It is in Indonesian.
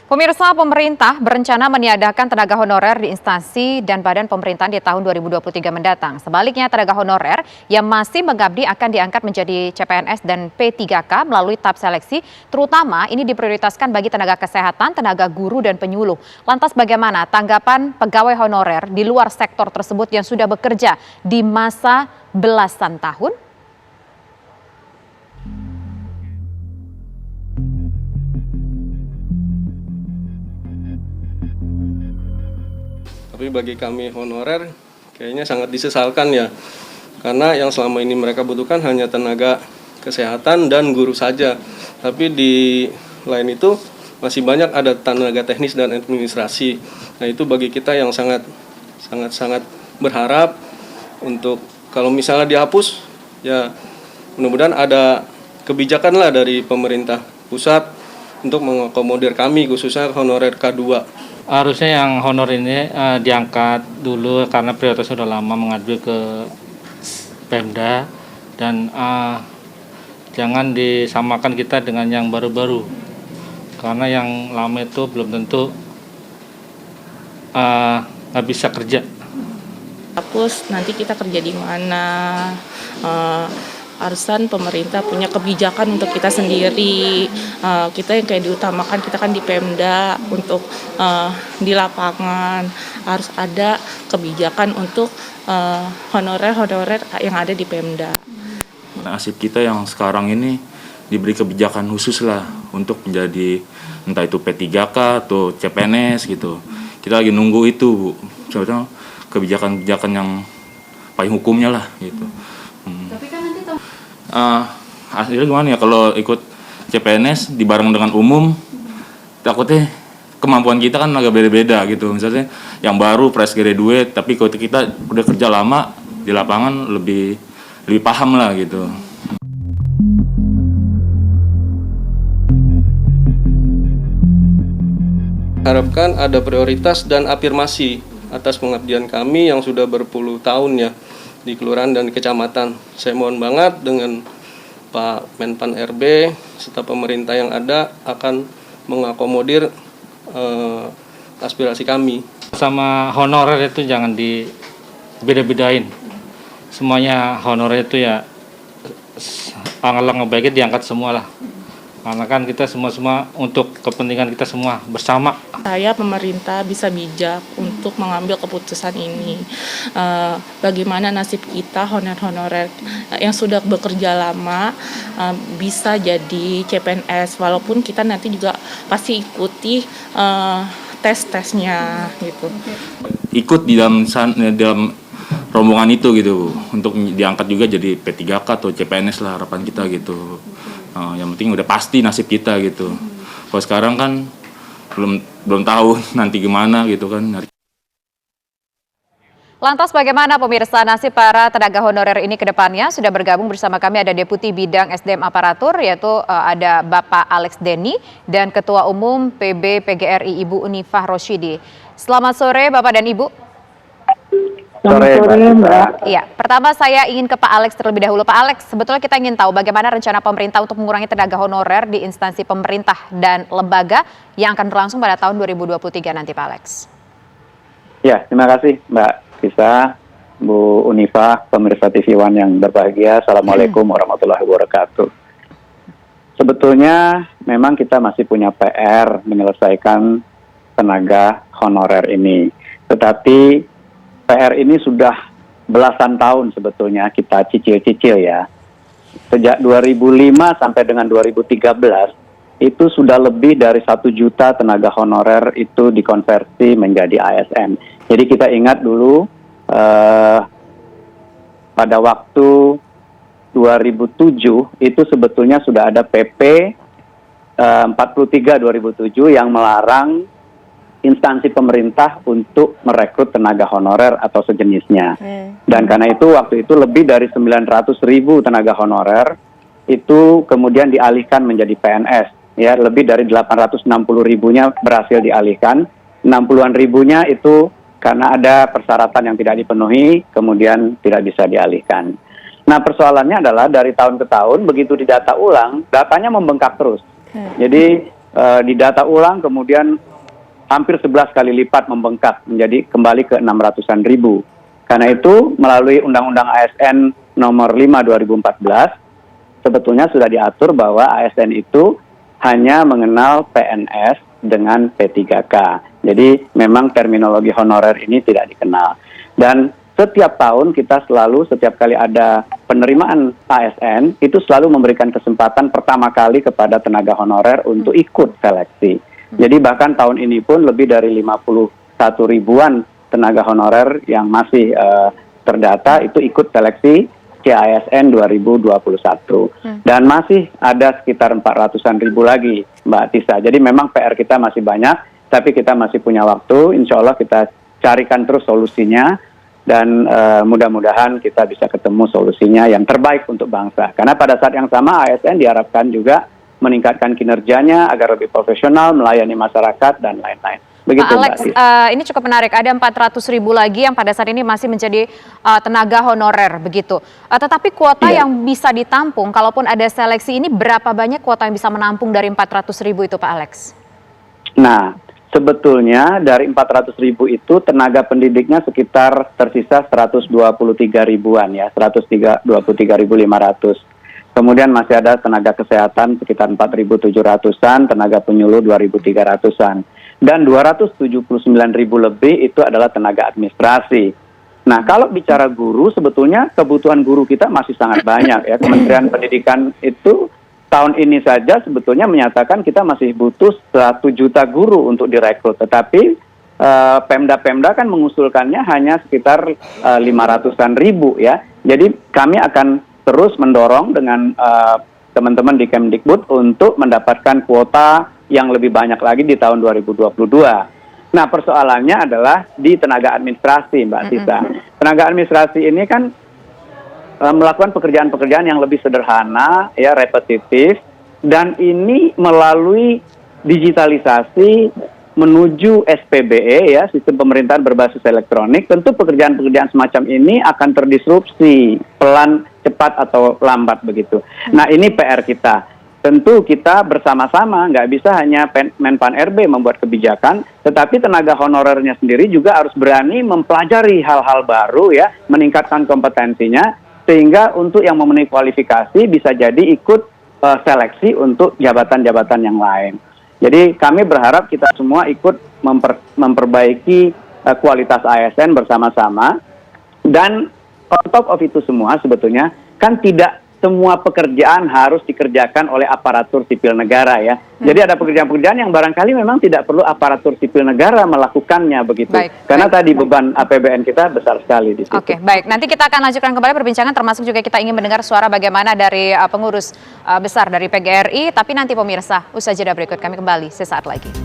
Pemirsa, pemerintah berencana meniadakan tenaga honorer di instansi dan badan pemerintahan di tahun 2023 mendatang. Sebaliknya, tenaga honorer yang masih mengabdi akan diangkat menjadi CPNS dan P3K melalui tahap seleksi, terutama ini diprioritaskan bagi tenaga kesehatan, tenaga guru, dan penyuluh. Lantas bagaimana tanggapan pegawai honorer di luar sektor tersebut yang sudah bekerja di masa belasan tahun? Tapi bagi kami honorer kayaknya sangat disesalkan ya, karena yang selama ini mereka butuhkan hanya tenaga kesehatan dan guru saja. Tapi di lain itu masih banyak ada tenaga teknis dan administrasi. Nah, itu bagi kita yang sangat berharap untuk kalau misalnya dihapus, ya mudah-mudahan ada kebijakan lah dari pemerintah pusat untuk mengakomodir kami khususnya honorer K2. Harusnya yang honor ini diangkat dulu karena prioritas sudah lama mengajukan ke Pemda dan jangan disamakan kita dengan yang baru-baru karena yang lama itu belum tentu nggak bisa kerja. Hapus nanti kita kerja di mana? Harusan pemerintah punya kebijakan untuk kita sendiri. Kita yang kayak diutamakan kita kan di Pemda untuk di lapangan harus ada kebijakan untuk honorer yang ada di Pemda. Nasib kita yang sekarang ini diberi kebijakan khusus lah untuk menjadi entah itu P3K atau CPNS gitu. Kita lagi nunggu itu, Bu. Sebetulnya kebijakan-kebijakan yang paling hukumnya lah gitu. Tapi kan nanti Hasilnya gimana ya kalau ikut CPNS dibareng dengan umum, takutnya kemampuan kita kan agak beda-beda gitu. Misalnya yang baru fresh graduate, tapi kalau kita udah kerja lama di lapangan lebih paham lah gitu. Harapkan ada prioritas dan afirmasi atas pengabdian kami yang sudah berpuluh tahun ya di kelurahan dan kecamatan. Saya mohon banget dengan Pak Menpan RB serta pemerintah yang ada akan mengakomodir aspirasi kami. Sama honorer itu jangan dibeda-bedain. Semuanya honorer itu ya alangkah ngebaiknya diangkat semua lah. Karena kan kita semua untuk kepentingan kita semua bersama. Saya pemerintah bisa bijak untuk mengambil keputusan ini. Bagaimana nasib kita honorer yang sudah bekerja lama bisa jadi CPNS, walaupun kita nanti juga pasti ikuti tes-tesnya gitu. Ikut di dalam rombongan itu gitu, untuk diangkat juga jadi P3K atau CPNS lah harapan kita gitu. Yang penting udah pasti nasib kita gitu. Kalau sekarang kan belum tahu nanti gimana gitu kan. lantas bagaimana pemirsa nasib para tenaga honorer ini ke depannya? Sudah bergabung bersama kami ada Deputi Bidang SDM Aparatur, yaitu ada Bapak Alex Denny dan Ketua Umum PB PGRI Ibu Unifah Rosyidi. Selamat sore Bapak dan Ibu. Sore, Mbak. Iya, pertama saya ingin ke Pak Alex terlebih dahulu. Pak Alex, sebetulnya kita ingin tahu bagaimana rencana pemerintah untuk mengurangi tenaga honorer di instansi pemerintah dan lembaga yang akan berlangsung pada tahun 2023 nanti, Pak Alex. Ya, terima kasih Mbak Kisa, Bu Unifah, pemirsa TV One yang berbahagia. Assalamualaikum warahmatullahi wabarakatuh. Sebetulnya memang kita masih punya PR menyelesaikan tenaga honorer ini. Tetapi PR ini sudah belasan tahun sebetulnya kita cicil-cicil ya. Sejak 2005 sampai dengan 2013 itu sudah lebih dari 1 juta tenaga honorer itu dikonversi menjadi ASN. Jadi kita ingat dulu pada waktu 2007 itu sebetulnya sudah ada PP 43 2007 yang melarang instansi pemerintah untuk merekrut tenaga honorer atau sejenisnya. Dan karena itu waktu itu lebih dari 900.000 tenaga honorer itu kemudian dialihkan menjadi PNS. Ya, lebih dari 860.000-nya berhasil dialihkan. 60-an ribunya itu karena ada persyaratan yang tidak dipenuhi, kemudian tidak bisa dialihkan. Nah, persoalannya adalah dari tahun ke tahun begitu didata ulang, datanya membengkak terus. Jadi didata ulang kemudian hampir 11 kali lipat membengkak menjadi kembali ke 600-an ribu. Karena itu melalui Undang-Undang ASN nomor 5 2014 sebetulnya sudah diatur bahwa ASN itu hanya mengenal PNS dengan P3K. Jadi memang terminologi honorer ini tidak dikenal. Dan setiap tahun kita selalu setiap kali ada penerimaan ASN itu selalu memberikan kesempatan pertama kali kepada tenaga honorer untuk ikut seleksi. Jadi bahkan tahun ini pun lebih dari 51 ribuan tenaga honorer yang masih terdata itu ikut seleksi CASN 2021. Dan masih ada sekitar 400-an ribu lagi, Mbak Tisa. Jadi memang PR kita masih banyak, tapi kita masih punya waktu. Insya Allah kita carikan terus solusinya. Dan mudah-mudahan kita bisa ketemu solusinya yang terbaik untuk bangsa. Karena pada saat yang sama ASN diharapkan juga meningkatkan kinerjanya agar lebih profesional, melayani masyarakat, dan lain-lain. Begitu, Pak Alex, Mbak. ini cukup menarik. Ada 400 ribu lagi yang pada saat ini masih menjadi tenaga honorer, begitu. Tetapi kuota Iya. yang bisa ditampung, kalaupun ada seleksi ini, berapa banyak kuota yang bisa menampung dari 400 ribu itu, Pak Alex? Nah, sebetulnya dari 400 ribu itu tenaga pendidiknya sekitar tersisa 123 ribuan ya, 123.500. Kemudian masih ada tenaga kesehatan sekitar 4.700-an, tenaga penyuluh 2.300-an. Dan 279.000 lebih itu adalah tenaga administrasi. Nah, kalau bicara guru, sebetulnya kebutuhan guru kita masih sangat banyak ya. Kementerian Pendidikan itu tahun ini saja sebetulnya menyatakan kita masih butuh 1 juta guru untuk direkrut. Tetapi Pemda-Pemda kan mengusulkannya hanya sekitar 500-an ribu ya. Jadi kami akan terus mendorong dengan teman-teman di Kemdikbud untuk mendapatkan kuota yang lebih banyak lagi di tahun 2022. Nah, persoalannya adalah di tenaga administrasi, Mbak Tisa. Tenaga administrasi ini kan melakukan pekerjaan-pekerjaan yang lebih sederhana, ya, repetitif, dan ini melalui digitalisasi menuju SPBE, ya, sistem pemerintahan berbasis elektronik. Tentu pekerjaan-pekerjaan semacam ini akan terdisrupsi pelan, cepat atau lambat begitu. Nah, ini PR kita. Tentu kita bersama-sama, nggak bisa hanya Menpan RB membuat kebijakan, tetapi tenaga honorernya sendiri juga harus berani mempelajari hal-hal baru ya, meningkatkan kompetensinya, sehingga untuk yang memenuhi kualifikasi bisa jadi ikut seleksi untuk jabatan-jabatan yang lain. Jadi kami berharap kita semua ikut memperbaiki kualitas ASN bersama-sama. Dan on top of itu semua sebetulnya kan tidak semua pekerjaan harus dikerjakan oleh aparatur sipil negara ya. Jadi ada pekerjaan-pekerjaan yang barangkali memang tidak perlu aparatur sipil negara melakukannya begitu. Karena tadi beban APBN kita besar sekali di situ. Oke, baik. Nanti kita akan lanjutkan kembali perbincangan, termasuk juga kita ingin mendengar suara bagaimana dari pengurus besar dari PGRI. Tapi nanti pemirsa, usaha jeda berikut kami kembali sesaat lagi.